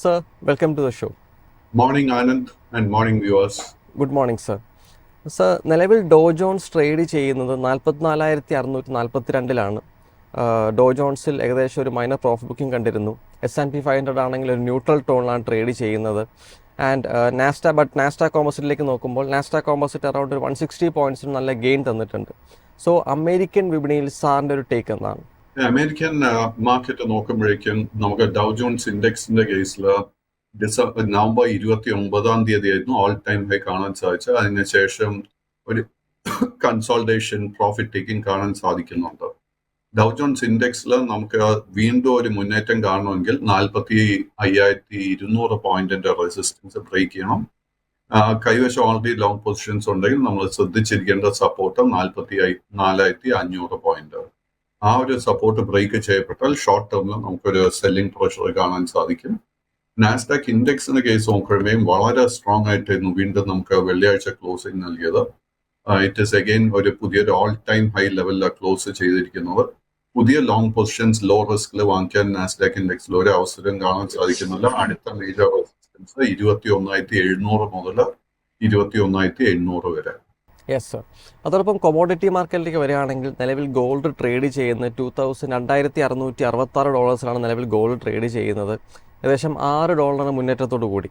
Sir, welcome to the show. Morning, Anand, and morning, viewers. Good morning sir. Sir, നിലവിൽ ഡോ John's trade ചെയ്യുന്നത് 44,642 ഡോ ജോൺസിൽ ഏകദേശം ഒരു minor profit booking കണ്ടിരുന്നു. S&P 500 ആണെങ്കിൽ ഒരു ന്യൂട്രൽ ടോണിലാണ് ട്രേഡ് ചെയ്യുന്നത്. ആൻഡ് നാസ്ഡാക്ക് കോമ്പോസിറ്റിലേക്ക് നോക്കുമ്പോൾ നാസ്ഡാക്ക് കോമ്പോസിറ്റ് അറൗണ്ട് ഒരു 160 പോയിൻറ്റ്സിന് നല്ല ഗെയിൻ തന്നിട്ടുണ്ട്. സോ അമേരിക്കൻ വിപണിയിൽ സാറിൻ്റെ ഒരു ടേക്ക് എന്താണ്? അമേരിക്കൻ മാർക്കറ്റ് നോക്കുമ്പോഴേക്കും നമുക്ക് ഡൗ ജോൺസ് ഇൻഡെക്സിന്റെ കേസിൽ നവംബർ 29 ആയിരുന്നു ഓൾ ടൈം ഹൈ കാണാൻ സാധിച്ചത്. അതിനുശേഷം ഒരു കൺസോൾട്ടേഷൻ പ്രോഫിറ്റ് ടേക്കിംഗ് കാണാൻ സാധിക്കുന്നുണ്ട്. ഡൗ ജോൺസ് ഇൻഡെക്സിൽ നമുക്ക് വീണ്ടും ഒരു മുന്നേറ്റം കാണണമെങ്കിൽ 45,200 പോയിന്റിന്റെ റെസിസ്റ്റൻസ് ബ്രേക്ക് ചെയ്യണം. കൈവശം ഓൾറെഡി ലോങ് പൊസിഷൻസ് ഉണ്ടെങ്കിൽ നമ്മൾ ശ്രദ്ധിച്ചിരിക്കേണ്ട സപ്പോർട്ട് 44,500 പോയിന്റ്. ആ ഒരു സപ്പോർട്ട് ബ്രേക്ക് ചെയ്യപ്പെട്ടാൽ ഷോർട്ട് ടേമിൽ നമുക്കൊരു സെല്ലിംഗ് പ്രഷർ കാണാൻ സാധിക്കും. നാസ്ഡാക്ക് ഇൻഡെക്സിന്റെ കേസ് നോക്കുകയും വളരെ സ്ട്രോങ് ആയിട്ടായിരുന്നു വീണ്ടും നമുക്ക് വെള്ളിയാഴ്ച ക്ലോസിംഗ് നൽകിയത്. ഇറ്റ് ഇസ് അഗെയിൻ ഒരു പുതിയൊരു ഓൾ ടൈം ഹൈ ലെവലിലാണ് ക്ലോസ് ചെയ്തിരിക്കുന്നത്. പുതിയ ലോങ് പൊസിഷൻസ് ലോ റിസ്കിൽ വാങ്ങിക്കാൻ നാസ്ഡാക്ക് ഇൻഡെക്സിൽ ഒരു അവസരം കാണാൻ സാധിക്കുന്നില്ല. അടുത്ത മേജർ റെസിസ്റ്റൻസ് 21,700 മുതൽ 21,800 വരെ. Yes sir. അതോടൊപ്പം കൊമോഡിറ്റി മാർക്കറ്റിലേക്ക് വരികയാണെങ്കിൽ നിലവിൽ ഗോൾഡ് ട്രേഡ് ചെയ്യുന്നത് $2,666 നിലവിൽ ഗോൾഡ് ട്രേഡ് ചെയ്യുന്നത്. ഏകദേശം $6 മുന്നേറ്റത്തോടു കൂടി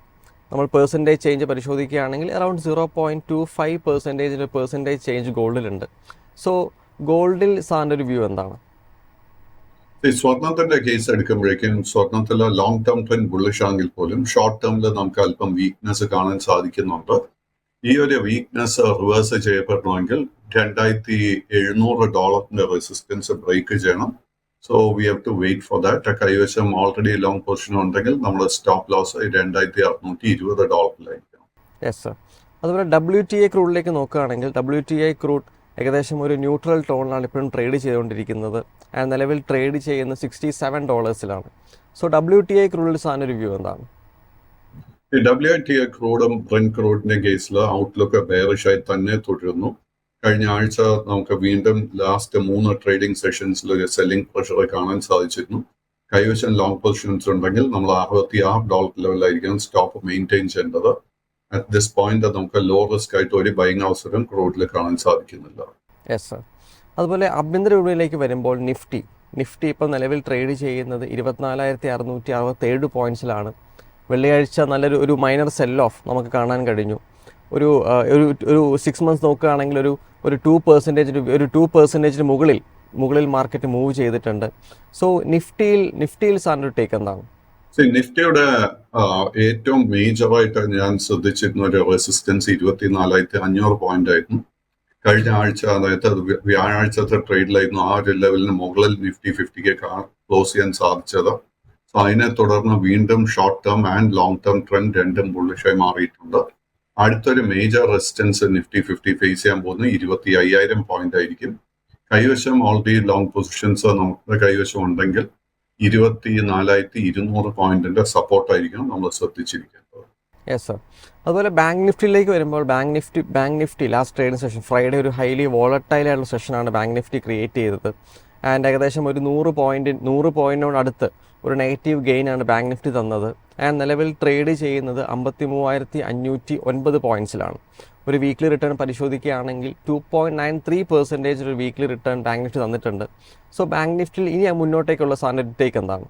നമ്മൾ പെർസെൻറ്റേജ് ചേഞ്ച് പരിശോധിക്കുകയാണെങ്കിൽ അറൗണ്ട് 0.25% ചേഞ്ച് ഗോൾഡിലുണ്ട്. സോ ഗോൾഡിൽ സാറിൻ്റെ ഒരു വ്യൂ എന്താണ്? സ്വർണത്തിന്റെ കേസ് എടുക്കുമ്പോഴേക്കും സ്വർണത്തിലെ ലോങ് ടേം ട്രെൻഡ് ബുള്ളിഷ് ആണെങ്കിൽ പോലും ഷോർട്ട് ടേമിൽ നമുക്ക് അല്പം വീക്ക്നെസ് കാണാൻ സാധിക്കുന്നുണ്ട്. ഈ ഒരു വീക്ക്നെസ് റിവേഴ്സ് ചെയ്യപ്പെടണമെങ്കിൽ $2,700 റെസിസ്റ്റൻസ് ബ്രേക്ക് ചെയ്യണം. So we have to wait for that. കൈവശം ഓൾറെഡി ലോങ് പൊസിഷൻ ഉണ്ടെങ്കിൽ നമ്മുടെ സ്റ്റോപ്പ് ലോസ് $2,620 യെസ് സർ. അതുപോലെ WTI ക്രൂഡിലേക്ക് നോക്കുകയാണെങ്കിൽ WTI ക്രൂഡ് ഏകദേശം ഒരു ന്യൂട്രൽ ടോണിലാണ് ഇപ്പോഴും ട്രേഡ് ചെയ്തുകൊണ്ടിരിക്കുന്നത്. ആൻഡ് നിലവിൽ ട്രേഡ് ചെയ്യുന്ന $67. സോ WTI ക്രൂഡിൽ സാറിൻ്റെ ഒരു വ്യൂ എന്താണ്? WTI ക്രൂഡും ബ്രെന്റ് ക്രൂഡിന്റെ കേസിൽ ഔട്ട്ലുക്ക് ബെയറിഷായി തന്നെ തുടരുന്നു. കഴിഞ്ഞ ആഴ്ച നമുക്ക് വീണ്ടും ലാസ്റ്റ് 3 ട്രേഡിംഗ് സെഷൻസിൽ ഒരു സെല്ലിംഗ് പ്രഷർ കാണാൻ സാധിച്ചിരുന്നു. കൈവശം ലോങ് പൊസിഷൻസ് ഉണ്ടെങ്കിൽ നമ്മൾ $66 ലെവലായിരിക്കും സ്റ്റോപ്പ് മെയിൻറ്റെയിൻ ചെയ്യേണ്ടത്. അറ്റ് ദിസ് പോയിന്റ് നമുക്ക് ലോ റിസ്ക് ആയിട്ട് ഒരു ബൈങ് അവസരം ക്രൂഡിൽ കാണാൻ സാധിക്കുന്നില്ല. Yes sir. അതുപോലെ ആഭ്യന്തര വിപണിയിലേക്ക് വരുമ്പോൾ നിഫ്റ്റി ഇപ്പോൾ നിലവിൽ ട്രേഡ് ചെയ്യുന്നത് 24,667 പോയിൻറ്റ്സിലാണ്. വെള്ളിയാഴ്ച നല്ലൊരു മൈനർ സെൽ ഓഫ് നമുക്ക് കാണാൻ കഴിഞ്ഞു. ഒരു 6 മന്ത്സ് നോക്കുകയാണെങ്കിൽ ഒരു 2% മുകളിൽ മാർക്കറ്റ് മൂവ് ചെയ്തിട്ടുണ്ട്. സോ നിഫ്റ്റിയിൽ സാറിൻ്റെ ഒരു ടേക്ക് എന്താണ്? നിഫ്റ്റിയുടെ ഏറ്റവും മേജറായിട്ട് ഞാൻ ശ്രദ്ധിച്ചിരുന്ന ഒരു റെസിസ്റ്റൻസ് 24,500 പോയിന്റ് ആയിരുന്നു. കഴിഞ്ഞ ആഴ്ച, അതായത് വ്യാഴാഴ്ചത്തെ ട്രേഡിലായിരുന്നു ആ ഒരു ലെവലിന് മുകളിൽ നിഫ്റ്റി 50 ക്ലോസ് ചെയ്യാൻ സാധിച്ചത്. സോ അതിനെ തുടർന്ന് വീണ്ടും short term and long term trend രണ്ടും ബുള്ളിഷായി മാറിയിട്ടുണ്ട്. അടുത്തൊരു മേജർ റെസിസ്റ്റൻസ് നിഫ്റ്റി 50 ഫേസ് ചെയ്യാൻ പോകുന്നത് 25,000 പോയിന്റ് ആയിരിക്കും. കൈവശം ഓൾറെഡി ലോങ് പൊസിഷൻസ് നമ്മുടെ കൈവശം ഉണ്ടെങ്കിൽ 24,200 പോയിന്റിന്റെ സപ്പോർട്ടായിരിക്കും നമ്മൾ ശ്രദ്ധിച്ചിരിക്കേണ്ടത്. Yes sir. അതുപോലെ ബാങ്ക് നിഫ്റ്റിയിലേക്ക് വരുമ്പോൾ bank Nifty last trading session Friday ഒരു ഹൈലി വോളറ്റൈൽ ആയിട്ടുള്ള സെഷനാണ് ബാങ്ക് നിഫ്റ്റി ക്രിയേറ്റ് ചെയ്തത്. ആൻഡ് ഏകദേശം ഒരു 100 പോയിന്റിനോട് അടുത്ത് ഒരു നെഗറ്റീവ് ഗെയിനാണ് ബാങ്ക് നിഫ്റ്റി തന്നത്. ആൻഡ് നിലവിൽ ട്രേഡ് ചെയ്യുന്നത് 53,509 പോയിൻറ്റ്സിലാണ്. ഒരു വീക്ക്ലി റിട്ടേൺ പരിശോധിക്കുകയാണെങ്കിൽ 2.93% ഒരു വീക്ക്ലി റിട്ടേൺ ബാങ്ക് നിഫ്റ്റി തന്നിട്ടുണ്ട്. സോ ബാങ്ക് നിഫ്റ്റിയിൽ ഇനി മുന്നോട്ടേക്കുള്ള സാറിൻ്റെ ടേക്ക് എന്താണ്?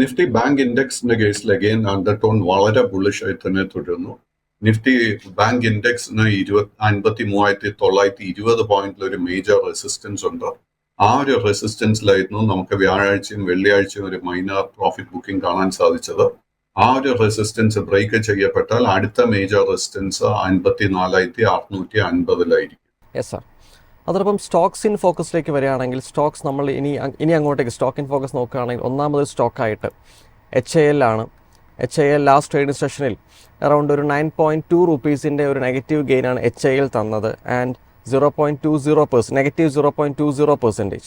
നിഫ്റ്റി ബാങ്ക് ഇൻഡെക്സിന്റെ കേസിൽ അഗെയിൻ അണ്ടർടോൺ വളരെ ബുള്ളിഷ് ആയി തന്നെ തുടരുന്നു. നിഫ്റ്റി ബാങ്ക് ഇൻഡെക്സിന് 53,920 പോയിന്റിൽ ഒരു മേജർ റെസിസ്റ്റൻസ് ഉണ്ട്. ആ ഒരു റെസിസ്റ്റൻസിലായിരുന്നു നമുക്ക് വ്യാഴാഴ്ചയും വെള്ളിയാഴ്ചയും ഒരു മൈനർ പ്രോഫിറ്റ് ബുക്കിംഗ് കാണാൻ സാധിച്ചത്. ആ ഒരു റെസിസ്റ്റൻസ് ബ്രേക്ക് ചെയ്യപ്പെട്ടാൽ അടുത്ത മേജർ റെസിസ്റ്റൻസ് 54,650 യെസ് സർ. അതോടൊപ്പം സ്റ്റോക്സ് ഇൻ ഫോക്കസിലേക്ക് വരികയാണെങ്കിൽ സ്റ്റോക്സ് നമ്മൾ ഇനി അങ്ങോട്ടേക്ക് സ്റ്റോക്ക് ഇൻ ഫോക്കസ് നോക്കുകയാണെങ്കിൽ ഒന്നാമത് സ്റ്റോക്കായിട്ട് HAL ആണ്. HAL ലാസ്റ്റ് ട്രേഡിംഗ് സെഷനിൽ അറൗണ്ട് ഒരു 9.2 rupees ഒരു നെഗറ്റീവ് ഗെയിനാണ് HAL തന്നത്. And negative 0.20%.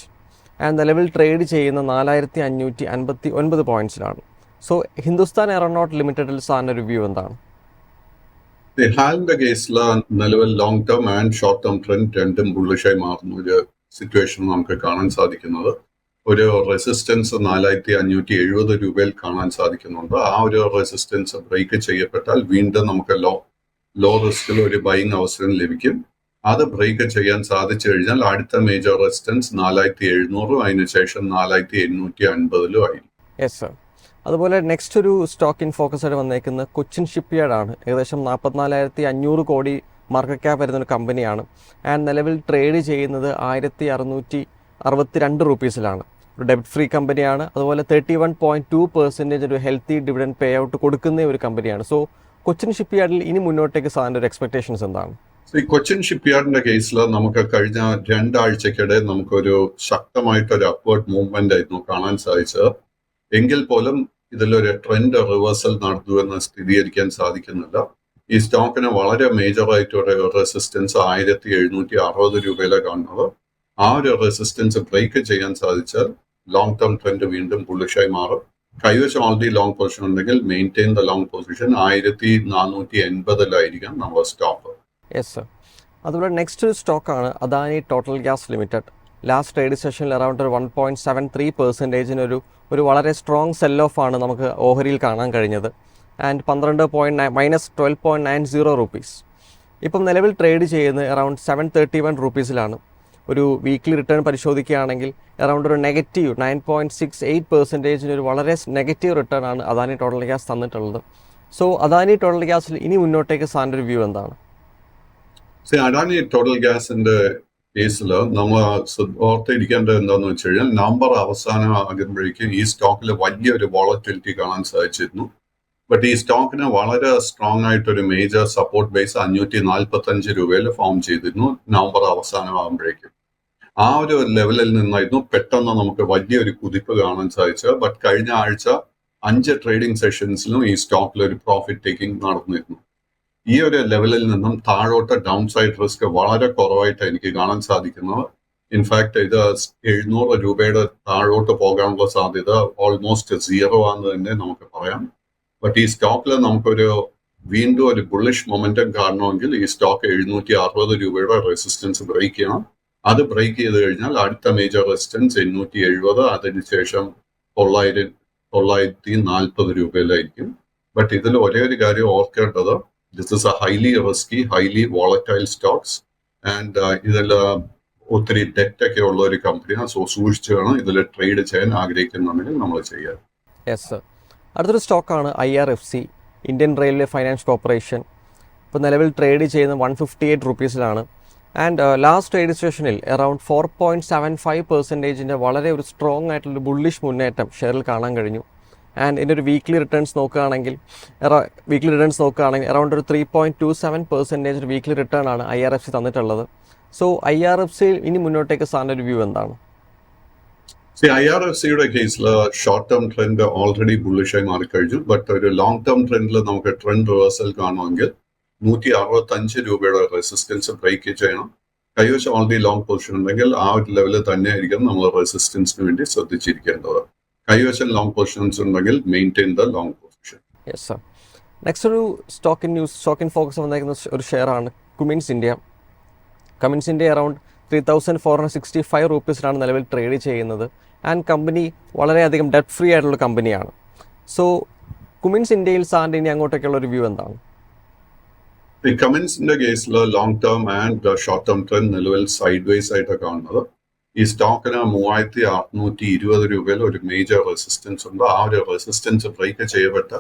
ആൻഡ് നിലവിൽ ട്രേഡ് ചെയ്യുന്ന 4,559 പോയിൻറ്റ്സിലാണ്. സോ ഹിന്ദുസ്ഥാൻ എയറോനോട്ട് ലിമിറ്റഡിൽ സാറിൻ്റെ റിവ്യൂ എന്താണ്? ഹാലിന്റെ കേസിൽ നിലവിൽ long term and short term trend രണ്ടും ബുള്ളിഷായി മാറുന്ന ഒരു സിറ്റുവേഷൻ നമുക്ക് കാണാൻ സാധിക്കുന്നത്. ഒരു റെസിസ്റ്റൻസ് 4570 രൂപയിൽ കാണാൻ സാധിക്കുന്നുണ്ട്. ആ ഒരു റെസിസ്റ്റൻസ് ബ്രേക്ക് ചെയ്യപ്പെട്ടാൽ വീണ്ടും നമുക്ക് ലോ റിസ്കിൽ ഒരു ബൈങ് അവസരം ലഭിക്കും. അത് ബ്രേക്ക് ചെയ്യാൻ സാധിച്ചു കഴിഞ്ഞാൽ അടുത്ത മേജർ റെസിസ്റ്റൻസ് 4700, അതിനുശേഷം 4850 ആയിരിക്കും. Yes sir. അതുപോലെ നെക്സ്റ്റ് ഒരു സ്റ്റോക്ക് ഇൻ ഫോക്കസ് ആയിട്ട് വന്നേക്കുന്നത് കൊച്ചിൻ ഷിപ്പ്യാർഡാണ്. ഏകദേശം 44,500 കോടി മാർക്കറ്റ് ക്യാപ്പ് വരുന്നൊരു കമ്പനിയാണ്. ആൻഡ് നിലവിൽ ട്രേഡ് ചെയ്യുന്നത് 1662 റുപ്പീസിലാണ്. ഒരു ഡെബ്റ്റ് ഫ്രീ കമ്പനിയാണ്. അതുപോലെ 31.2% ഒരു ഹെൽത്തി ഡിവിഡൻഡ് പേ ഔട്ട് കൊടുക്കുന്ന ഒരു കമ്പനിയാണ്. സോ കൊച്ചിൻ ഷിപ്പ്യാർഡിൽ ഇനി മുന്നോട്ടേക്ക് സാറിൻ്റെ ഒരു എക്സ്പെക്ടേഷൻസ് എന്താണ്? ഈ കൊച്ചിൻ ഷിപ്പ്യാർഡിന്റെ കേസിൽ നമുക്ക് കഴിഞ്ഞ 2 ആഴ്ചക്കിടെ നമുക്കൊരു ശക്തമായിട്ടൊരു അപ്വേർഡ് മൂവ്മെന്റ് ആയിരുന്നു കാണാൻ സാധിച്ചത്. എങ്കിൽ പോലും ഇതിലൊരു ട്രെൻഡ് റിവേഴ്സൽ നടത്തുമെന്ന് സ്ഥിരീകരിക്കാൻ സാധിക്കുന്നില്ല. ഈ സ്റ്റോക്കിന് വളരെ മേജറായിട്ടൊരു റെസിസ്റ്റൻസ് 1760 രൂപയിലാണ് കാണുന്നത്. ആ ഒരു റെസിസ്റ്റൻസ് ബ്രേക്ക് ചെയ്യാൻ സാധിച്ചാൽ ലോങ് ടേം ട്രെൻഡ് വീണ്ടും ബുള്ളിഷായി മാറും. കൈവശം ഓൾറെഡി ലോങ് പൊസിഷൻ ഉണ്ടെങ്കിൽ മെയിൻറ്റെയിൻ ദ ലോങ് പൊസിഷൻ 1480 നമ്മുടെ സ്റ്റോപ്പ്. Yes sir. അതുപോലെ നെക്സ്റ്റ് ഒരു സ്റ്റോക്കാണ് Adani total gas limited. Last trade സെഷനിൽ അറൗണ്ട് ഒരു 1.73% ഒരു വളരെ സ്ട്രോങ് സെൽ ഓഫ് ആണ് നമുക്ക് ഓഹരിയിൽ കാണാൻ കഴിഞ്ഞത്. And -12.90 rupees. ഇപ്പം നിലവിൽ ട്രേഡ് ചെയ്യുന്നത് അറൗണ്ട് 731 റുപ്പീസിലാണ്. ഒരു വീക്ക്ലി റിട്ടേൺ പരിശോധിക്കുകയാണെങ്കിൽ അറൗണ്ട് ഒരു നെഗറ്റീവ് 9.68% ഒരു വളരെ നെഗറ്റീവ് റിട്ടേൺ ആണ് അദാനി ടോട്ടൽ ഗ്യാസ് തന്നിട്ടുള്ളത്. സോ അദാനി ടോട്ടൽ ഗ്യാസിൽ ഇനി മുന്നോട്ടേക്ക് സാറിൻ്റെ ഒരു വ്യൂ എന്താണ്? അഡാനി ടോട്ടൽ ഗ്യാസിന്റെ കേസിൽ നമ്മൾ ഓർത്തിരിക്കേണ്ടത് എന്താണെന്ന് വെച്ച് കഴിഞ്ഞാൽ നവംബർ അവസാനം ആകുമ്പോഴേക്കും ഈ സ്റ്റോക്കിൽ വലിയൊരു വോളറ്റിലിറ്റി കാണാൻ സാധിച്ചിരുന്നു. ബട്ട് ഈ സ്റ്റോക്കിന് വളരെ സ്ട്രോങ് ആയിട്ടൊരു മേജർ സപ്പോർട്ട് ബേസ് 545 രൂപയിൽ ഫോം ചെയ്തിരുന്നു നവംബർ അവസാനം ആകുമ്പോഴേക്കും. ആ ഒരു ലെവലിൽ നിന്നായിരുന്നു പെട്ടെന്ന് നമുക്ക് വലിയൊരു കുതിപ്പ് കാണാൻ സാധിച്ചത്. ബട്ട് കഴിഞ്ഞ ആഴ്ച 5 ട്രേഡിംഗ് സെഷൻസിലും ഈ സ്റ്റോക്കിൽ ഒരു പ്രോഫിറ്റ് ടേക്കിംഗ് നടന്നിരുന്നു. ഈ ഒരു ലെവലിൽ നിന്നും താഴോട്ട് ഡൗൺ സൈഡ് റിസ്ക് വളരെ കുറവായിട്ട് എനിക്ക് കാണാൻ സാധിക്കുന്നത്. ഇൻഫാക്ട് ഇത് 700 രൂപയുടെ താഴോട്ട് പോകാനുള്ള സാധ്യത ഓൾമോസ്റ്റ് 0 ആണെന്ന് തന്നെ നമുക്ക് പറയാം. ബട്ട് ഈ സ്റ്റോക്കിൽ നമുക്കൊരു വീണ്ടും ഒരു ബുള്ളിഷ് മൊമെന്റം കാണണമെങ്കിൽ ഈ സ്റ്റോക്ക് 760 രൂപയുടെ റെസിസ്റ്റൻസ് ബ്രേക്ക് ചെയ്യണം. അത് ബ്രേക്ക് ചെയ്ത് കഴിഞ്ഞാൽ അടുത്ത മേജർ റെസിസ്റ്റൻസ് 870, അതിനുശേഷം 940 രൂപയിലായിരിക്കും. ബട്ട് ഇതിൽ ഒരേ ഒരു കാര്യം ഓർക്കേണ്ടത്, this is a highly risky, highly volatile stocks and ഇതിൽ ഒത്തിരി ഡെറ്റ് ഒക്കെ ഉള്ള ഒരു കമ്പനിയാണ്. സോ സൂക്ഷിച്ച് വേണം ഇതിൽ ട്രേഡ് ചെയ്യാൻ ആഗ്രഹിക്കുന്നുണ്ടെങ്കിൽ നമ്മൾ ചെയ്യാൻ. Yes sir. അടുത്തൊരു സ്റ്റോക്കാണ് IRFC, Indian railway finance corporation. ഇപ്പോൾ നിലവിൽ ട്രേഡ് ചെയ്യുന്നത് 158 റുപ്പീസിലാണ്. ആൻഡ് ലാസ്റ്റ് ട്രേഡ് സെഷനിൽ അറൗണ്ട് 4.75% വളരെ ഒരു സ്ട്രോങ് ആയിട്ടുള്ളൊരു ബുള്ളിഷ് മുന്നേറ്റം ഷെയറിൽ കാണാൻ കഴിഞ്ഞു. ആൻഡ് ഇതിൻ്റെ ഒരു വീക്ക്ലി റിട്ടേൺസ് നോക്കുകയാണെങ്കിൽ അറൗണ്ട് ഒരു 3.27% ഒരു വീക്ക്ലി റിട്ടേൺ ആണ് IRFC തന്നിട്ടുള്ളത്. സോ IRFC ഇനി മുന്നോട്ടേക്ക് സാറിൻ്റെ ഒരു വ്യൂ എന്താണ്? IRFCയുടെ കേസിൽ ഷോർട്ട് ടേം ട്രെൻഡ് ഓൾറെഡി ബുള്ളിഷായി മാറിക്കഴിഞ്ഞു. ബട്ട് ഒരു ലോങ് ടേം ട്രെൻഡിൽ നമുക്ക് ട്രെൻഡ് റിവേഴ്സൽ കാണുമെങ്കിൽ 165 രൂപയുടെ റെസിസ്റ്റൻസ് ബ്രേക്ക് ചെയ്യണം. കൈവശം ഓൾറെഡി ലോങ് പൊസിഷൻ ഉണ്ടെങ്കിൽ ആ ഒരു ലെവലിൽ തന്നെ ആയിരിക്കും നമ്മൾ റെസിസ്റ്റൻസിന് വേണ്ടി ശ്രദ്ധിച്ചിരിക്കേണ്ടത്. കൈവശം ലോങ് പൊസിഷൻസ് ഉണ്ടെങ്കിൽ maintain the long position. Yes sir. Next ഒരു സ്റ്റോക്ക് ഇൻ ഫോക്കസ് വന്നേക്കുന്ന ഒരു ഷെയറാണ് Cummins India. Cummins India around 3,465 റുപ്പീസിലാണ് നിലവിൽ ട്രേഡ് ചെയ്യുന്നത്. ആൻഡ് കമ്പനി വളരെയധികം ഡെറ്റ് ഫ്രീ ആയിട്ടുള്ള കമ്പനിയാണ്. സോ കുമിൻസ് ഇന്ത്യയിൽ സാറിൻ്റെ ഇനി അങ്ങോട്ടേക്കുള്ള ഒരു വ്യൂ എന്താണ്? ഈ കമിൻസിന്റെ കേസിൽ long term and short term trend നിലവിൽ സൈഡ് വേസ് ആയിട്ടാണ് കാണുന്നത്. ഈ സ്റ്റോക്കിന് 3,620 രൂപയിൽ ഒരു മേജർ റെസിസ്റ്റൻസ് ഉണ്ട്. ആ ഒരു റെസിസ്റ്റൻസ് ബ്രേക്ക് ചെയ്യപ്പെട്ട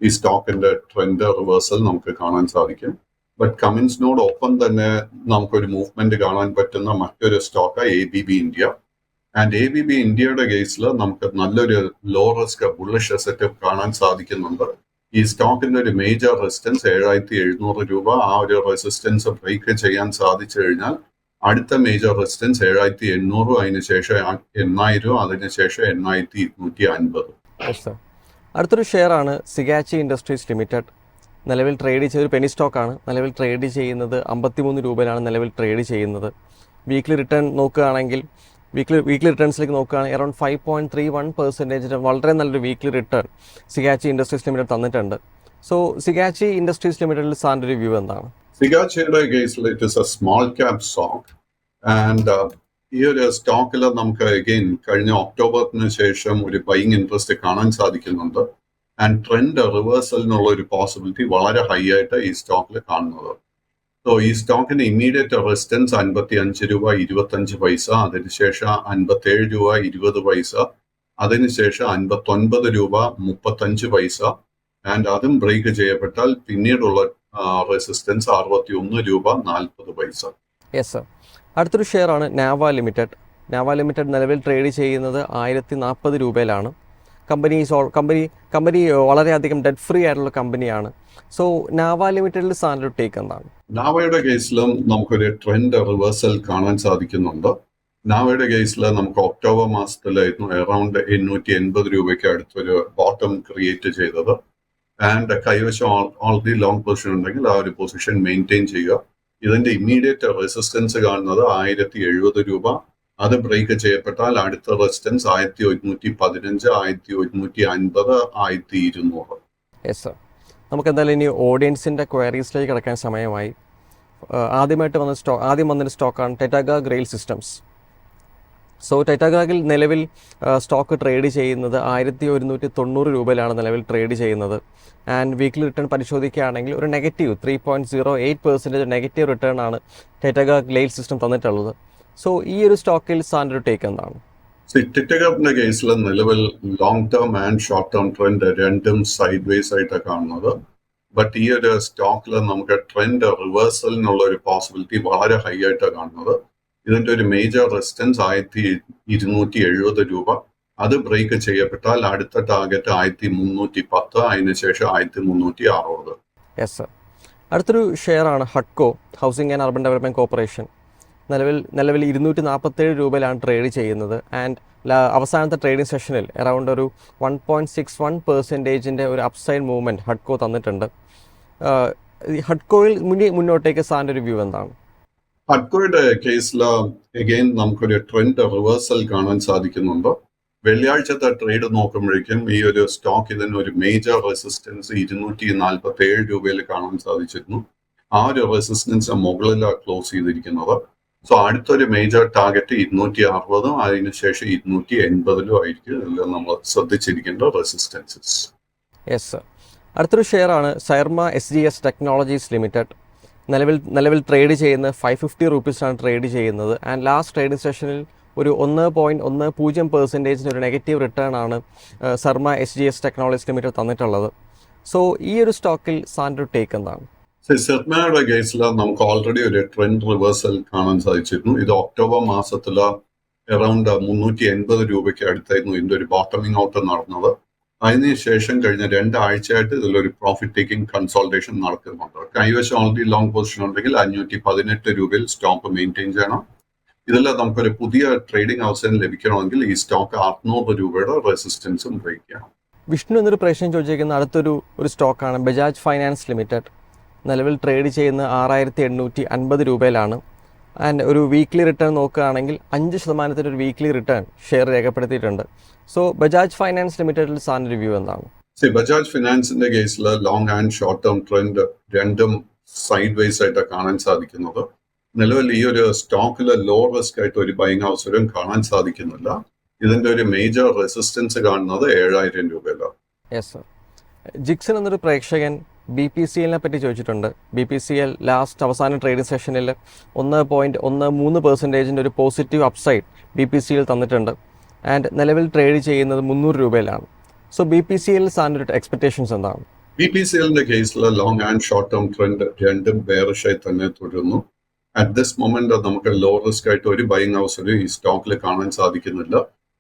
ഈ സ്റ്റോക്കിന്റെ ട്രെൻഡ് റിവേഴ്സൽ നമുക്ക് കാണാൻ സാധിക്കും. ബട്ട് കമിൻസിനോടൊപ്പം തന്നെ നമുക്കൊരു മൂവ്മെന്റ് കാണാൻ പറ്റുന്ന മറ്റൊരു stock ABB India. And ABB ഇന്ത്യയുടെ കേസിൽ നമുക്ക് നല്ലൊരു ലോ റിസ്ക് ബുള്ളിഷ് അസറ്റ് കാണാൻ സാധിക്കുന്നുണ്ട്. ഈ സ്റ്റോക്കിന്റെ ഒരു മേജർ റെസിസ്റ്റൻസ് 7,700 രൂപ. ആ ഒരു റെസിസ്റ്റൻസ് ബ്രേക്ക് ചെയ്യാൻ സാധിച്ചു കഴിഞ്ഞാൽ അടുത്ത മേജർ റെസിസ്റ്റൻസ് 7,800, അതിനുശേഷം 8,000, അതിനുശേഷം 8,250. അടുത്തൊരു ഷെയറാണ് സിഗാച്ചി ഇൻഡസ്ട്രീസ് ലിമിറ്റഡ്. നിലവിൽ ട്രേഡ് ചെയ്ത ഒരു പെനി സ്റ്റോക്കാണ്. നിലവിൽ ട്രേഡ് ചെയ്യുന്നത് 53 രൂപയിലാണ് നിലവിൽ ട്രേഡ് ചെയ്യുന്നത്. വീക്ക്ലി റിട്ടേൺ നോക്കുകയാണെങ്കിൽ വീക്ക്ലി റിട്ടേൺസിലേക്ക് നോക്കുകയാണെങ്കിൽ അറൗണ്ട് 5.31% വളരെ നല്ലൊരു weekly return Sigachi industries limited തന്നിട്ടുണ്ട്. സോ സിഗാച്ചി ഇൻഡസ്ട്രീസ് ലിമിറ്റഡിൽ സാറിൻ്റെ ഒരു വ്യൂ എന്താണ്? സിഗാച്ചിയുടെ കേസിൽ it is A small cap stock and ഈ ഒരു സ്റ്റോക്കിൽ നമുക്ക് അഗെയിൻ കഴിഞ്ഞ ഒക്ടോബറിന് ശേഷം ഒരു ബൈയിങ് ഇൻട്രസ്റ്റ് കാണാൻ സാധിക്കുന്നുണ്ട്. ആൻഡ് ട്രെൻഡ് റിവേഴ്സലിനുള്ള ഒരു പോസിബിലിറ്റി വളരെ ഹൈ ആയിട്ട് ഈ സ്റ്റോക്കിൽ കാണുന്നത്. സോ ഈ സ്റ്റോക്കിന്റെ ഇമ്മീഡിയറ്റ് റെസിസ്റ്റൻസ് 55 രൂപ 25 പൈസ, അതിനുശേഷം 57 രൂപ 20 പൈസ, അതിനുശേഷം 59 രൂപ 35 പൈസ, ആൻഡ് അതും ബ്രേക്ക് ചെയ്യപ്പെട്ടാൽ പിന്നീടുള്ള റെസിസ്റ്റൻസ് 61 രൂപ 40 പൈസ. Yes sir. അടുത്തൊരു ഷെയറാണ് നാവ ലിമിറ്റഡ്. നാവ ലിമിറ്റഡ് നിലവിൽ ട്രേഡ് ചെയ്യുന്നത് 1040 രൂപയിലാണ്. കമ്പനി വളരെയധികം ഡെറ്റ് ഫ്രീ ആയിട്ടുള്ള കമ്പനിയാണ്. സോ നാവ ലിമിറ്റഡിൽ സാറിൻ്റെ ടേക്ക് എന്താണ്? നാവയുടെ കേസിലും നമുക്കൊരു ട്രെൻഡ് റിവേഴ്സൽ കാണാൻ സാധിക്കുന്നുണ്ട്. നാവയുടെ കേസിൽ നമുക്ക് ഒക്ടോബർ മാസത്തിലായിരുന്നു അറൌണ്ട് 880 രൂപയ്ക്ക് അടുത്തൊരു ബോട്ടം ക്രിയേറ്റ് ചെയ്തത്. ആൻഡ് കൈവശം ഓൾറെഡി ലോങ് പൊസിഷൻ ഉണ്ടെങ്കിൽ ആ ഒരു പൊസിഷൻ മെയിൻറ്റെയിൻ ചെയ്യുക. ഇതിന്റെ ഇമ്മീഡിയറ്റ് റെസിസ്റ്റൻസ് കാണുന്നത് 1070 രൂപ. അത് ബ്രേക്ക് ചെയ്യപ്പെട്ടാൽ അടുത്ത റെസിസ്റ്റൻസ് 1115, 1150, 1200. Yes sir. നമുക്ക് എന്തായാലും ഇനി ഓഡിയൻസിൻ്റെ ക്വയറീസിലേക്ക് കിടക്കാൻ സമയമായി. ആദ്യം വന്നൊരു സ്റ്റോക്കാണ് ടെറ്റാഗ ഗ്രെയിൽ സിസ്റ്റംസ്. സോ ടെറ്റാഗാഗിൽ നിലവിൽ സ്റ്റോക്ക് ട്രേഡ് ചെയ്യുന്നത് 1190 രൂപയിലാണ് നിലവിൽ ട്രേഡ് ചെയ്യുന്നത്. ആൻഡ് വീക്ക്ലി റിട്ടേൺ പരിശോധിക്കുകയാണെങ്കിൽ ഒരു നെഗറ്റീവ് 3.08% നെഗറ്റീവ് റിട്ടേൺ ആണ് ടെറ്റാഗ ഗ്രെയിൽ സിസ്റ്റം തന്നിട്ടുള്ളത്. സോ ഈ ഒരു സ്റ്റോക്കിൽ സാറിൻ്റെ ഒരു ടേക്ക് എന്താണ്? ടെറ്റാഗയുടെ കേസിൽ നിലവിൽ long term and short term trend രണ്ടും സൈഡ് വേസ് ആയിട്ടാണ് കാണുന്നത്. ബട്ട് ഈ ഒരു സ്റ്റോക്കിൽ നമുക്ക് ട്രെൻഡ് റിവേഴ്സലിനുള്ള ഒരു പോസിബിലിറ്റി വളരെ ഹൈ ആയിട്ടാണ് കാണുന്നത്. ഇതിന്റെ ഒരു മേജർ റെസിസ്റ്റൻസ് 1270 രൂപ. അത് ബ്രേക്ക് ചെയ്യപ്പെട്ടാൽ അടുത്ത ടാർഗറ്റ് 1310, അതിനുശേഷം 1360. Yes sir. അടുത്തൊരു ഷെയറാണ് ഹഡ്കോ, housing and urban development corporation. നിലവിൽ 247 രൂപയിലാണ് ട്രേഡ് ചെയ്യുന്നത്. ആൻഡ് അവസാനത്തെ ട്രേഡിംഗ് സെഷനിൽ അറൗണ്ട് ഒരു 1.61% ഒരു അപ്സൈഡ് മൂവ്മെൻറ്റ് ഹഡ്കോ തന്നിട്ടുണ്ട്. ഹഡ്കോയിൽ മുന്നോട്ടേക്ക് സാറിൻ്റെ ഒരു വ്യൂ എന്താണ്? ഹഡ്കോയുടെ കേസിൽ അഗെയിൻ നമുക്കൊരു ട്രെൻഡ് റിവേഴ്സൽ കാണാൻ സാധിക്കുന്നുണ്ട്. വെള്ളിയാഴ്ചത്തെ ട്രേഡ് നോക്കുമ്പോഴേക്കും ഈ ഒരു സ്റ്റോക്ക് ഇതിന് ഒരു മേജർ റെസിസ്റ്റൻസ് 247 രൂപയിൽ കാണാൻ സാധിച്ചിരുന്നു. ആ ഒരു റെസിസ്റ്റൻസ് മുകളിലാണ് ക്ലോസ് ചെയ്തിരിക്കുന്നത്. സോ അടുത്തൊരു മേജർ ടാർഗറ്റ് 260, അതിനുശേഷം 280 ആയിരിക്കും ഇതിൽ നമ്മൾ ശ്രദ്ധിച്ചിരിക്കേണ്ട റെസിസ്റ്റൻസസ്. Yes sir. അടുത്തൊരു ഷെയറാണ് സൈർമ SGS ടെക്നോളജീസ് ലിമിറ്റഡ്. നിലവിൽ ട്രേഡ് ചെയ്യുന്നത് 550 റുപ്പീസാണ് ട്രേഡ് ചെയ്യുന്നത്. ആൻഡ് ലാസ്റ്റ് ട്രേഡിംഗ് സെഷനിൽ ഒരു 1.10% ഒരു നെഗറ്റീവ് റിട്ടേൺ ആണ് സർമ SGS ടെക്നോളജീസ് ലിമിറ്റഡ് തന്നിട്ടുള്ളത്. സോ ഈ ഒരു സ്റ്റോക്കിൽ സാറിൻ്റെ ടേക്ക് എന്താണ്? സെർമയുടെ കേസിൽ നമുക്ക് ഓൾറെഡി ഒരു ട്രെൻഡ് റിവേഴ്സൽ കാണാൻ സാധിച്ചിരുന്നു. ഇത് ഒക്ടോബർ മാസത്തിൽ അറൌണ്ട് 380 രൂപയ്ക്ക് അടുത്തായിരുന്നു ഇതിന്റെ ഒരു ബോട്ടമിംഗ് ഔട്ട് നടന്നത്. അതിനുശേഷം കഴിഞ്ഞ 2 ആഴ്ചയായിട്ട് ഇതിലൊരു പ്രോഫിറ്റ് ടേക്കിംഗ് കൺസോൾട്ടേഷൻ നടക്കുന്നുണ്ട്. കൈവശം ഓൾറെഡി ലോങ് പൊസിഷൻ ഉണ്ടെങ്കിൽ 518 രൂപയിൽ സ്റ്റോക്ക് മെയിൻറ്റെയിൻ ചെയ്യണം. ഇതെല്ലാം നമുക്കൊരു പുതിയ ട്രേഡിംഗ് അവസരം ലഭിക്കണമെങ്കിൽ ഈ സ്റ്റോക്ക് 600 രൂപയുടെ റെസിസ്റ്റൻസും ബ്രേക്ക് ചെയ്യണം. വിഷ്ണു എന്നൊരു പ്രശ്നം ചോദിച്ചിരിക്കുന്ന അടുത്തൊരു സ്റ്റോക്കാണ് ബജാജ് ഫൈനാൻസ് ലിമിറ്റഡ്. നിലവിൽ ട്രേഡ് ചെയ്യുന്ന 6850 രൂപയിലാണ്. ആൻഡ് ഒരു വീക്ക്ലി റിട്ടേൺ നോക്കുകയാണെങ്കിൽ 5% ഒരു വീക്ക്ലി റിട്ടേൺ ഷെയർ രേഖപ്പെടുത്തിയിട്ടുണ്ട്. സോ ബജാജ് ഫൈനാൻസ് ലിമിറ്റഡിൽ സാറിൻ്റെ റിവ്യൂ എന്താണ്? ബജാജ് ഫിനാൻസിന്റെ കേസിൽ long and short term trend രണ്ടും സൈഡ് വേസ് ആയിട്ടാണ് കാണാൻ സാധിക്കുന്നത്. നിലവിൽ ഈ ഒരു സ്റ്റോക്കിൽ ലോ റിസ്ക് ആയിട്ട് ഒരു ബൈങ് അവസരം കാണാൻ സാധിക്കുന്നില്ല. ഇതിന്റെ ഒരു മേജർ റെസിസ്റ്റൻസ് കാണുന്നത് 7000 രൂപയിലാണ്. Yes sir. ജിക്സൺ എന്നൊരു പ്രേക്ഷകൻ BPCLനെ പറ്റി ചോദിച്ചിട്ടുണ്ട്. BPCL ലാസ്റ്റ് അവസാന ട്രേഡിംഗ് സെഷനിൽ 1.13% ഒരു പോസിറ്റീവ് അപ്സൈഡ് BPCL തന്നിട്ടുണ്ട്. ആൻഡ് നിലവിൽ ട്രേഡ് ചെയ്യുന്നത് 300 രൂപയിലാണ്. സോ BPCL സാറിൻ്റെ എക്സ്പെക്ടേഷൻസ് എന്താണ്? BPCLന്റെ കേസിൽ long and short term trend രണ്ടും ബെയറിഷായി തന്നെ തുടരുന്നു. അറ്റ് ദിസ് മൊമെന്റ് നമുക്ക് ലോ റിസ്ക് ആയിട്ട് ഒരു ബൈങ് അവസരം ഈ സ്റ്റോക്കിൽ കാണാൻ സാധിക്കുന്നില്ല.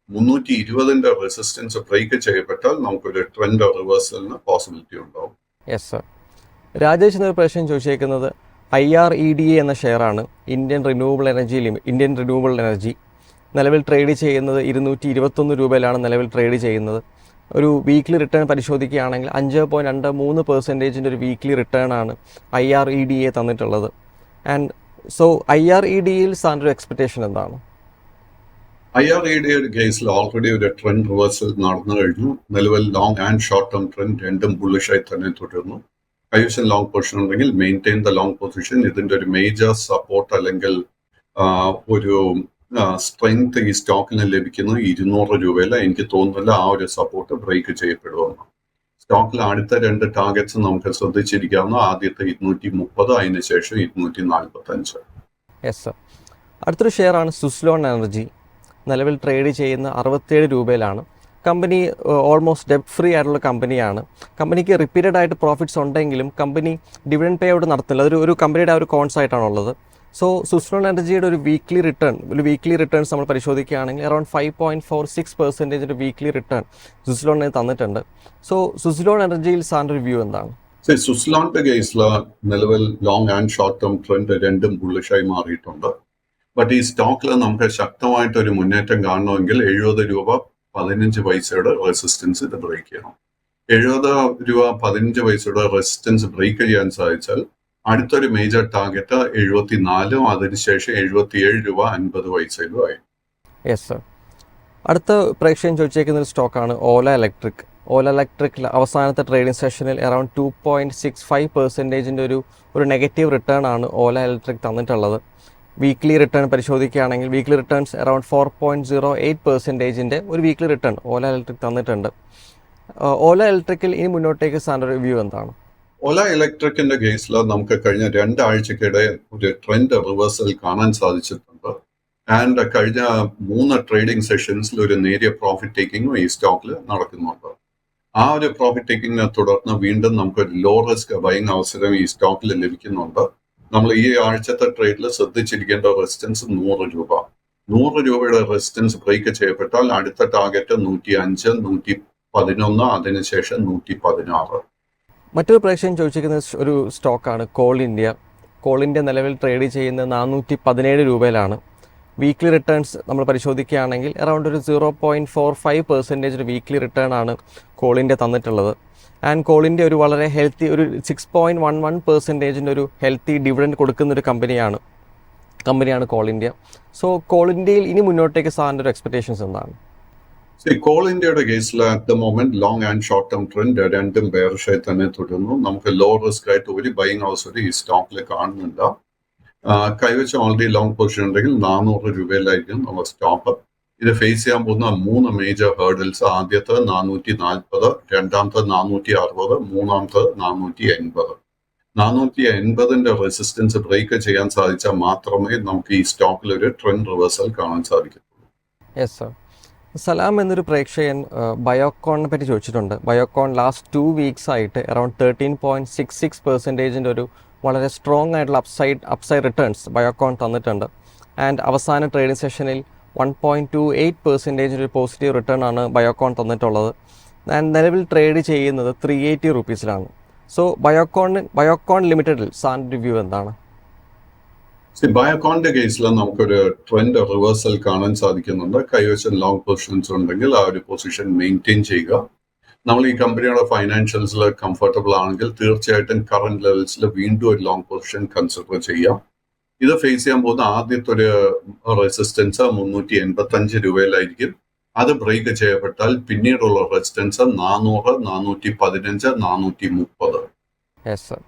320 റെസിസ്റ്റൻസ് ബ്രേക്ക് ചെയ്യപ്പെട്ടാൽ നമുക്കൊരു ട്രെൻഡ് റിവേഴ്സലിന് പോസിബിലിറ്റി ഉണ്ടാവും. Yes sir. രാജേഷ് എന്നൊരു പ്രശ്നം ചോദിച്ചേക്കുന്നത് IREDA എന്ന ഷെയറാണ്. Indian renewable energy. നിലവിൽ ട്രേഡ് ചെയ്യുന്നത് 221 രൂപയിലാണ് നിലവിൽ ട്രേഡ് ചെയ്യുന്നത്. ഒരു വീക്ക്ലി റിട്ടേൺ പരിശോധിക്കുകയാണെങ്കിൽ 5.23% ഒരു വീക്ക്ലി റിട്ടേൺ ആണ് IREDA തന്നിട്ടുള്ളത്. ആൻഡ് സോ IREDAയിൽ സാറിൻ്റെ ഒരു എക്സ്പെക്ടേഷൻ എന്താണ്? IREDA കേസിൽ ഓൾറെഡി ഒരു ട്രെൻഡ് റിവേഴ്സൽ നടന്നു കഴിഞ്ഞു. നിലവിൽ long and short term trend രണ്ടും ബുള്ളിഷായി തന്നെ തുടരുന്നു. കൈവശം ലോങ് പൊസിഷൻ ഉണ്ടെങ്കിൽ മെയിൻറ്റെയിൻ ദ ലോങ് പൊസിഷൻ. ഇതിന്റെ ഒരു മേജർ സപ്പോർട്ട് അല്ലെങ്കിൽ ഒരു സ്ട്രെങ്ത് ഈ സ്റ്റോക്കിന് ലഭിക്കുന്നത് 200 രൂപയില. എനിക്ക് തോന്നുന്നില്ല ആ ഒരു സപ്പോർട്ട് ബ്രേക്ക് ചെയ്യപ്പെടുമെന്ന്. സ്റ്റോക്കിൽ അടുത്ത 2 ടാർഗറ്റ്സ് നമുക്ക് ശ്രദ്ധിച്ചിരിക്കാവുന്ന ആദ്യത്തെ 230, അതിനുശേഷം 245. Yes sir. അടുത്തൊരു ഷെയറാണ് സുസ്ലോൺ എനർജി. നിലവിൽ ട്രേഡ് ചെയ്യുന്ന 67 രൂപയിലാണ്. കമ്പനി ഓൾമോസ്റ്റ് ഡെബ്റ്റ് ഫ്രീ ആയിട്ടുള്ള കമ്പനിയാണ്. കമ്പനിക്ക് റിപ്പീറ്റഡ് ആയിട്ട് പ്രോഫിറ്റ്സ് ഉണ്ടെങ്കിലും കമ്പനി ഡിവിഡൻഡ് പേ ഔട്ട് നടത്തില്ല. ഒരു കമ്പനിയുടെ ആ ഒരു കോൺസ് ആയിട്ടാണുള്ളത്. സോ സുസ്ലോൺ എനർജിയുടെ ഒരു വീക്ക്ലി റിട്ടേൺസ് നമ്മൾ പരിശോധിക്കുകയാണെങ്കിൽ അറൌണ്ട് 5.46% വീക്ക്ലി റിട്ടേൺ സുസ്ലോണിന് തന്നിട്ടുണ്ട്. സോ സുസ്ലോൺ എനർജിയിൽ സാറിൻ്റെ ഒരു വ്യൂ എന്താണ്? സുസ്ലോണിന്റെ കേസിൽ നിലവിൽ long and short term trend രണ്ടും ബുള്ളിഷായി മാറിയിട്ടുണ്ട്. ബട്ട് ഈ സ്റ്റോക്കിൽ നമുക്ക് ശക്തമായിട്ട് ഒരു മുന്നേറ്റം കാണണമെങ്കിൽ 70 രൂപ 15 പൈസയുടെ റെസിസ്റ്റൻസ് ഇത് ബ്രേക്ക് ചെയ്യണം. 70 രൂപ 15 പൈസയുടെ റെസിസ്റ്റൻസ് ബ്രേക്ക് ചെയ്യാൻ സാധിച്ചാൽ അടുത്തൊരു മേജർ ടാർഗറ്റ് 74, അതിനുശേഷം 77 രൂപ 50 പൈസയിലും ആയി. Yes sir. അടുത്ത പ്രേക്ഷകൻ ചോദിച്ചേക്കുന്ന ഒരു സ്റ്റോക്കാണ് ഓല ഇലക്ട്രിക്. ഓല ഇലക്ട്രിക്കിൽ അവസാനത്തെ ട്രേഡിംഗ് സെഷനിൽ അറൌണ്ട് 2.65% ഒരു നെഗറ്റീവ് റിട്ടേൺ ആണ് ഓല ഇലക്ട്രിക് തന്നിട്ടുള്ളത്. വീക്ക്ലി റിട്ടേൺ പരിശോധിക്കുകയാണെങ്കിൽ വീക്ക്ലി റിട്ടേൺസ് അറൌണ്ട് 4.08% ഒരു വീക്ക്ലി റിട്ടേൺ ഓല ഇലക്ട്രിക് തന്നിട്ടുണ്ട്. ഓല ഇലക്ട്രിക്കിൽ ഇനി മുന്നോട്ടേക്ക് സാറിൻ്റെ റിവ്യൂ എന്താണ്? ഓല ഇലക്ട്രിക്കിന്റെ കേസിൽ നമുക്ക് കഴിഞ്ഞ 2 ആഴ്ചക്കിടെ ഒരു ട്രെൻഡ് റിവേഴ്സൽ കാണാൻ സാധിച്ചിട്ടുണ്ട്. ആൻഡ് കഴിഞ്ഞ 3 ട്രേഡിംഗ് സെഷൻസിൽ ഒരു നേരിയ പ്രോഫിറ്റ് ടേക്കിങ്ങും ഈ സ്റ്റോക്കിൽ നടക്കുന്നുണ്ട്. ആ ഒരു പ്രോഫിറ്റ് ടേക്കിങ്ങിനെ തുടർന്ന് വീണ്ടും നമുക്ക് ലോ റിസ്ക് ബൈങ് അവസരം ഈ സ്റ്റോക്കിൽ ലഭിക്കുന്നുണ്ട്. നമ്മൾ ഈ ആഴ്ചത്തെ ട്രേഡിൽ ശ്രദ്ധിച്ചിരിക്കേണ്ട റെസിസ്റ്റൻസ് 100 രൂപ. 100 രൂപയുടെ റെസിസ്റ്റൻസ് ബ്രേക്ക് ചെയ്യപ്പെട്ടാൽ അടുത്ത ടാർഗറ്റ് 105, 111, അതിനുശേഷം 116. മറ്റൊരു പ്രേക്ഷകൻ ചോദിച്ചിരിക്കുന്ന ഒരു സ്റ്റോക്കാണ് കോൾ ഇന്ത്യ. കോൾ ഇന്ത്യ നിലവിൽ ട്രേഡ് ചെയ്യുന്നത് 417 രൂപയിലാണ്. വീക്ക്ലി റിട്ടേൺസ് നമ്മൾ പരിശോധിക്കുകയാണെങ്കിൽ അറൗണ്ട് ഒരു 0.45% വീക്ക്ലി റിട്ടേൺ ആണ് കോൾ ഇന്ത്യ തന്നിട്ടുള്ളത്. ആൻഡ് കോൾ ഇന്ത്യ ഒരു വളരെ ഹെൽത്തി ഒരു 6.11% ഒരു ഹെൽത്തി ഡിവിഡൻഡ് കൊടുക്കുന്ന ഒരു കമ്പനിയാണ് കോൾ ഇന്ത്യ. സോ കോൾ ഇന്ത്യയിൽ ഇനി മുന്നോട്ടേക്ക് സാറിൻ്റെ ഒരു എക്സ്പെക്ടേഷൻസ് എന്താണ്? കോൾ ഇന്ത്യയുടെ കേസിൽ at the moment long and short term trend രണ്ടും ബെയറിഷായി തന്നെ തുടരുന്നു. നമുക്ക് ലോ റിസ്ക് ആയിട്ട് ഒരു ബൈങ് അവസരം ഈ സ്റ്റോക്കിൽ കാണുന്നില്ല. കൈവച്ച് ഓൾറെഡി ലോങ് പൊസിഷൻ ഉണ്ടെങ്കിൽ 400 രൂപയിലായിരിക്കും നമ്മൾ സ്റ്റോപ്പ്. ഇത് ഫേസ് ചെയ്യാൻ പോകുന്ന 3 മേജർ ഹേർഡിൽസ്. ആദ്യത്തെ 440, രണ്ടാമത്തെ 460, മൂന്നാമത്തെ 480. 480ന്റെ റെസിസ്റ്റൻസ് ബ്രേക്ക് ചെയ്യാൻ സാധിച്ചാൽ മാത്രമേ നമുക്ക് ഈ സ്റ്റോക്കിൽ ഒരു ട്രെൻഡ് റിവേഴ്സൽ കാണാൻ സാധിക്കത്തുള്ളൂ. Yes sir. സലാം എന്നൊരു പ്രേക്ഷകൻ ബയോകോണിനെ പറ്റി ചോദിച്ചിട്ടുണ്ട്. ബയോകോൺ ലാസ്റ്റ് 2 വീക്സ് ആയിട്ട് അറൌണ്ട് 13.66% ഒരു വളരെ സ്ട്രോങ് ആയിട്ടുള്ള അപ്സൈഡ് റിട്ടേൺസ് ബയോകോൺ തന്നിട്ടുണ്ട്. ആൻഡ് അവസാന ട്രേഡിംഗ് സെഷനിൽ 1.28% ഒരു പോസിറ്റീവ് റിട്ടേൺ ആണ് ബയോകോൺ തന്നിട്ടുള്ളത്. ആൻഡ് നിലവിൽ ട്രേഡ് ചെയ്യുന്നത് 380 റുപ്പീസിലാണ്. സോ ബയോകോൺ ലിമിറ്റഡിൽ സാറിൻ്റെ റിവ്യൂ എന്താണ്? ബയോകോണിന്റെ കേസിൽ നമുക്കൊരു ട്രെൻഡ് റിവേഴ്സൽ കാണാൻ സാധിക്കുന്നുണ്ട്. കൈവശം ലോങ് പൊസിഷൻസ് ഉണ്ടെങ്കിൽ ആ ഒരു പൊസിഷൻ മെയിൻറ്റെയിൻ ചെയ്യുക. നമ്മൾ ഈ കമ്പനിയുടെ ഫൈനാൻഷ്യൽസിൽ കംഫർട്ടബിൾ ആണെങ്കിൽ തീർച്ചയായിട്ടും കറന്റ് ലെവൽസിൽ വീണ്ടും ഒരു ലോങ് പൊസിഷൻ കൺസിഡർ ചെയ്യാം. ഇത് ഫേസ് ചെയ്യാൻ പോകുന്ന ആദ്യത്തെ ഒരു റെസിസ്റ്റൻസ് 385 രൂപയിലായിരിക്കും. അത് ബ്രേക്ക് ചെയ്യപ്പെട്ടാൽ പിന്നീടുള്ള റെസിസ്റ്റൻസ് 400, 415, 430. Yes sir.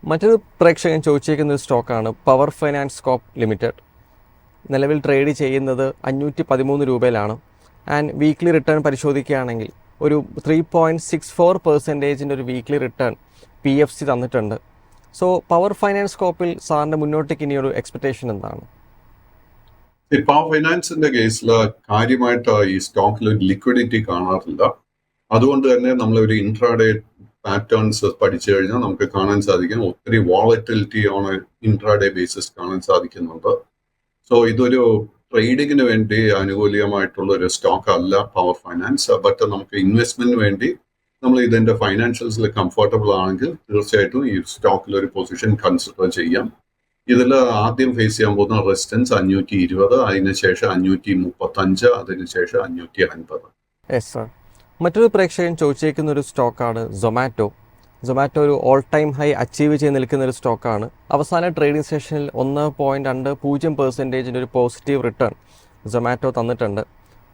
മറ്റൊരു പ്രേക്ഷകൻ ചോദിച്ചിരിക്കുന്ന ഒരു സ്റ്റോക്കാണ് പവർ ഫൈനാൻസ് കോപ്പ് ലിമിറ്റഡ്. നിലവിൽ ട്രേഡ് ചെയ്യുന്നത് 513 രൂപയിലാണ്. ആൻഡ് വീക്ക്ലി റിട്ടേൺ പരിശോധിക്കുകയാണെങ്കിൽ ഒരു 3.64% ഒരു വീക്ക്ലി റിട്ടേൺ PFC തന്നിട്ടുണ്ട്. സോ പവർ ഫൈനാൻസ് കോപ്പിൽ സാറിൻ്റെ മുന്നോട്ടേക്ക് ഇനിയൊരു എക്സ്പെക്ടേഷൻ എന്താണ്? പവർ ഫൈനാൻസിന്റെ കേസിൽ കാര്യമായിട്ട് ഈ സ്റ്റോക്കിൽ ഒരു ലിക്വിഡിറ്റി കാണാറില്ല. അതുകൊണ്ട് തന്നെ നമ്മൾ ഒരു ഇൻട്രാഡേ പാറ്റേൺസ് പഠിച്ചു കഴിഞ്ഞാൽ നമുക്ക് കാണാൻ സാധിക്കും ഒത്തിരി വോളറ്റിലിറ്റി ഓൺ ഇൻട്രാഡേ ബേസിസ് കാണാൻ സാധിക്കുന്നുണ്ട്. സോ ഇതൊരു ട്രേഡിങ്ങിന് വേണ്ടി അനുകൂലമായിട്ടുള്ള ഒരു സ്റ്റോക്ക് അല്ല പവർ ഫൈനാൻസ്. ബട്ട് നമുക്ക് ഇൻവെസ്റ്റ്മെന്റിന് വേണ്ടി നമ്മൾ ഇതിന്റെ ഫൈനാൻഷ്യൽസിൽ കംഫർട്ടബിൾ ആണെങ്കിൽ തീർച്ചയായിട്ടും ഈ സ്റ്റോക്കിൽ ഒരു പൊസിഷൻ കൺസിഡർ ചെയ്യാം. ഇതിൽ ആദ്യം ഫേസ് ചെയ്യാൻ പോകുന്ന റെസിസ്റ്റൻസ് 520, അതിനുശേഷം 535, അതിനുശേഷം 550. Yes sir. മറ്റൊരു പ്രേക്ഷകൻ ചോദിച്ചേക്കുന്ന ഒരു സ്റ്റോക്കാണ് സൊമാറ്റോ. ഒരു ഓൾ ടൈം ഹൈ അച്ചീവ് ചെയ്ത് നിൽക്കുന്ന ഒരു സ്റ്റോക്കാണ്. അവസാന ട്രേഡിംഗ് സെഷനിൽ 1.20% ഒരു പോസിറ്റീവ് റിട്ടേൺ സൊമാറ്റോ തന്നിട്ടുണ്ട്.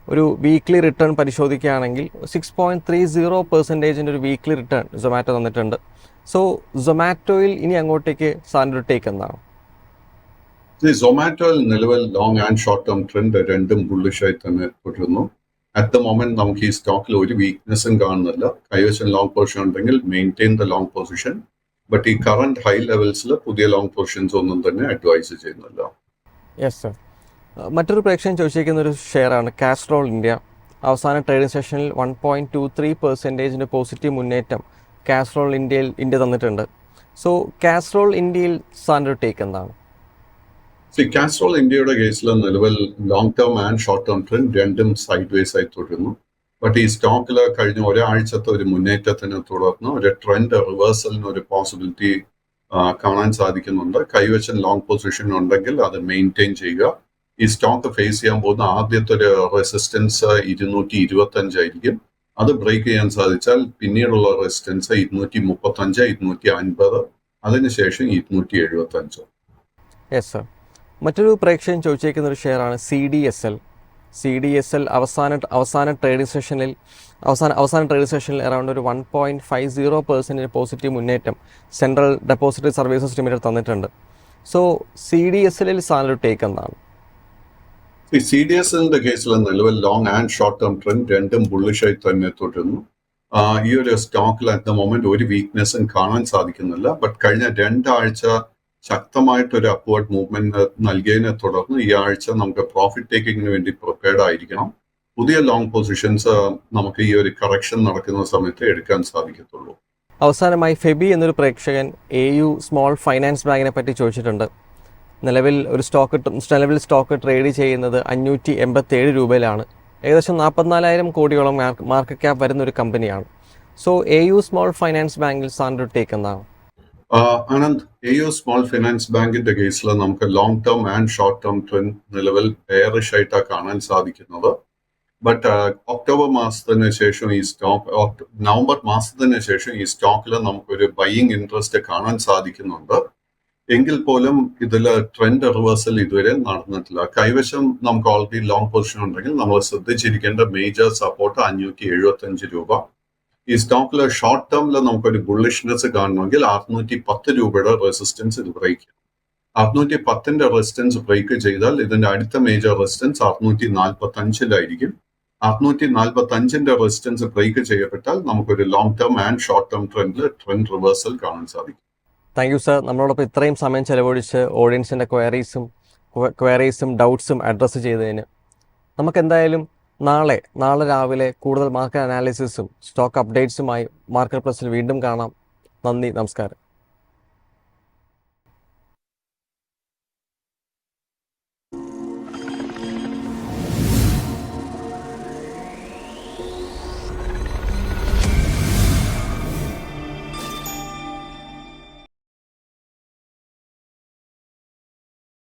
ഒരു വീക്ക്ലി റിട്ടേൺ പരിശോധിക്കുകയാണെങ്കിൽ 6.30% ഒരു വീക്ക്ലി റിട്ടേൺ സൊമാറ്റോ തന്നിട്ടുണ്ട്. സോ സൊമാറ്റോയിൽ ഇനി അങ്ങോട്ടേക്ക് സാറിൻ്റെ ഒരു ടേക്ക് എന്താണ്? സൊമാറ്റോയിൽ നിലവിൽ long and short term trend രണ്ടും ബുള്ളിഷായി തന്നെ തുടരുന്നു. അറ്റ് ദ മൊമെന്റ് നമുക്ക് ഈ സ്റ്റോക്കിൽ ഒരു വീക്ക്നെസ്സും കാണുന്നില്ല. കൈവശം ലോങ് പൊസിഷൻ ഉണ്ടെങ്കിൽ maintain the long position. But ഈ കറന്റ് ഹൈ ലെവൽസിൽ പുതിയ ലോങ് പൊസിഷൻസ് ഒന്നും തന്നെ അഡ്വൈസ് ചെയ്യുന്നില്ല. Yes sir. മറ്റൊരു പ്രേക്ഷകൻ ചോദിച്ചിരിക്കുന്ന ഒരു ഷെയറാണ് കാസ്ട്രോൾ ഇന്ത്യ. അവസാന ട്രേഡിംഗ് സെഷനിൽ 1.23% പോസിറ്റീവ് മുന്നേറ്റം കാസ്ട്രോൾ ഇന്ത്യ തന്നിട്ടുണ്ട്. സോ കാസ്ട്രോൾ ഇന്ത്യയിൽ സാറിൻ്റെ ഒരു ടേക്ക് എന്താണ്? കാസ്ട്രോൾ ഇന്ത്യയുടെ കേസിൽ നിലവിൽ long term and short term trend രണ്ടും സൈഡ് വേസ് ആയി തുടരുന്നു. ബട്ട് ഈ സ്റ്റോക്കിൽ കഴിഞ്ഞ ഒരാഴ്ചത്തെ ഒരു മുന്നേറ്റത്തിന് തുടർന്ന് ഒരു ട്രെൻഡ് റിവേഴ്സലിന് ഒരു പോസിബിലിറ്റി കാണാൻ സാധിക്കുന്നുണ്ട്. കൈവശം ലോങ് പൊസിഷൻ ഉണ്ടെങ്കിൽ അത് മെയിൻറ്റെയിൻ ചെയ്യുക. ഈ സ്റ്റോക്ക് ഫേസ് ചെയ്യാൻ പോകുന്ന ആദ്യത്തെ ഒരു റെസിസ്റ്റൻസ് 225 ആയിരിക്കും. അത് ബ്രേക്ക് ചെയ്യാൻ സാധിച്ചാൽ പിന്നീടുള്ള റെസിസ്റ്റൻസ് 235, 250, അതിനുശേഷം 275. Yes sir. മറ്റൊരു പ്രേക്ഷകൻ ചോദിച്ചേക്കുന്ന ഒരു ഷെയറാണ് CDSL. അവസാന ട്രേഡിംഗ് സെഷനിൽ അറൗണ്ട് ഒരു 1.50% പോസിറ്റീവ് മുന്നേറ്റം സെൻട്രൽ ഡെപ്പോസിറ്ററി സർവീസസ് ലിമിറ്റഡ് തന്നിട്ടുണ്ട്. സോ CDSLൽ സാറിൻ്റെ ടേക്ക് എന്താണ്? CDSLന്റെ കേസിൽ നിലവിൽ long and short term trend രണ്ടും ബുള്ളിഷായി തന്നെ തുടരുന്നു. ഈ ഒരു സ്റ്റോക്കിൽ അറ്റ് ദ മൊമെന്റ് ഒരു വീക്ക്നെസ്സും കാണാൻ സാധിക്കുന്നില്ല. ബട്ട് കഴിഞ്ഞ 2 ആഴ്ച ശക്തമായിട്ടൊരു അപ്വേർഡ് മൂവ്മെന്റ് നൽകിയതിനെ തുടർന്ന് ഈ ആഴ്ച നമുക്ക് പ്രോഫിറ്റ് ടേക്കിങ്ങിന് വേണ്ടി പ്രിപ്പയർഡ് ആയിരിക്കണം. പുതിയ ലോങ് പൊസിഷൻസ് നമുക്ക് ഈ ഒരു കറക്ഷൻ നടക്കുന്ന സമയത്ത് എടുക്കാൻ സാധിക്കത്തുള്ളൂ. അവസാനമായി ഫെബി എന്നൊരു പ്രേക്ഷകൻ AU സ്മോൾ ഫൈനാൻസ് ബാങ്കിനെ പറ്റി ചോദിച്ചിട്ടുണ്ട്. നിലവിൽ സ്റ്റോക്ക് ട്രേഡ് ചെയ്യുന്നത് 587 രൂപയിലാണ്. ഏകദേശം 44,000 കോടിയോളം മാർക്കറ്റ് ക്യാപ്പ് വരുന്ന ഒരു കമ്പനിയാണ്. സോ AU സ്മോൾ ഫൈനാൻസ് ബാങ്കിൽ സാറിൻ്റെ ടേക്ക് എന്താണ്? ആനന്ദ്, AU സ്മോൾ ഫൈനാൻസ് ബാങ്കിന്റെ കേസിൽ നമുക്ക് long term and short term trend നിലവിൽ ബെയറിഷ് ആയിട്ടാണ് കാണാൻ സാധിക്കുന്നത്. ബട്ട് ഒക്ടോബർ മാസത്തിന് ശേഷം നവംബർ മാസത്തിന് ശേഷം ഈ സ്റ്റോക്കിൽ നമുക്കൊരു ബൈയിങ് ഇൻട്രസ്റ്റ് കാണാൻ സാധിക്കുന്നുണ്ട്. എങ്കിൽ പോലും ഇതിൽ ട്രെൻഡ് റിവേഴ്സൽ ഇതുവരെ നടന്നിട്ടില്ല. കൈവശം നമുക്ക് ഓൾറെഡി ലോങ് പൊസിഷൻ ഉണ്ടെങ്കിൽ നമ്മൾ ശ്രദ്ധിച്ചിരിക്കേണ്ട മേജർ സപ്പോർട്ട് 575 രൂപ. ഈ സ്റ്റോക്കിൽ ഷോർട്ട് ടേമിൽ നമുക്കൊരു ബുള്ളിഷ്നെസ് കാണണമെങ്കിൽ 610 രൂപയുടെ റെസിസ്റ്റൻസ് ഇത് ബ്രേക്ക് ചെയ്യും. 610ന്റെ റെസിസ്റ്റൻസ് ബ്രേക്ക് ചെയ്താൽ ഇതിന്റെ അടുത്ത മേജർ റെസിസ്റ്റൻസ് 645-ലായിരിക്കും. 645ന്റെ റെസിസ്റ്റൻസ് ബ്രേക്ക് ചെയ്യപ്പെട്ടാൽ നമുക്കൊരു long term and short term trend reversal കാണാൻ സാധിക്കും. Thank you sir. നമ്മളോടൊപ്പം ഇത്രയും സമയം ചെലവഴിച്ച് ഓഡിയൻസിൻ്റെ ക്വയറീസും ഡൗട്ട്സും അഡ്രസ്സ് ചെയ്തതിന്. നമുക്കെന്തായാലും നാളെ രാവിലെ കൂടുതൽ മാർക്കറ്റ് അനാലിസിസും സ്റ്റോക്ക് അപ്ഡേറ്റ്സുമായി മാർക്കറ്റ് പ്ലസിൽ വീണ്ടും കാണാം. നന്ദി, നമസ്കാരം.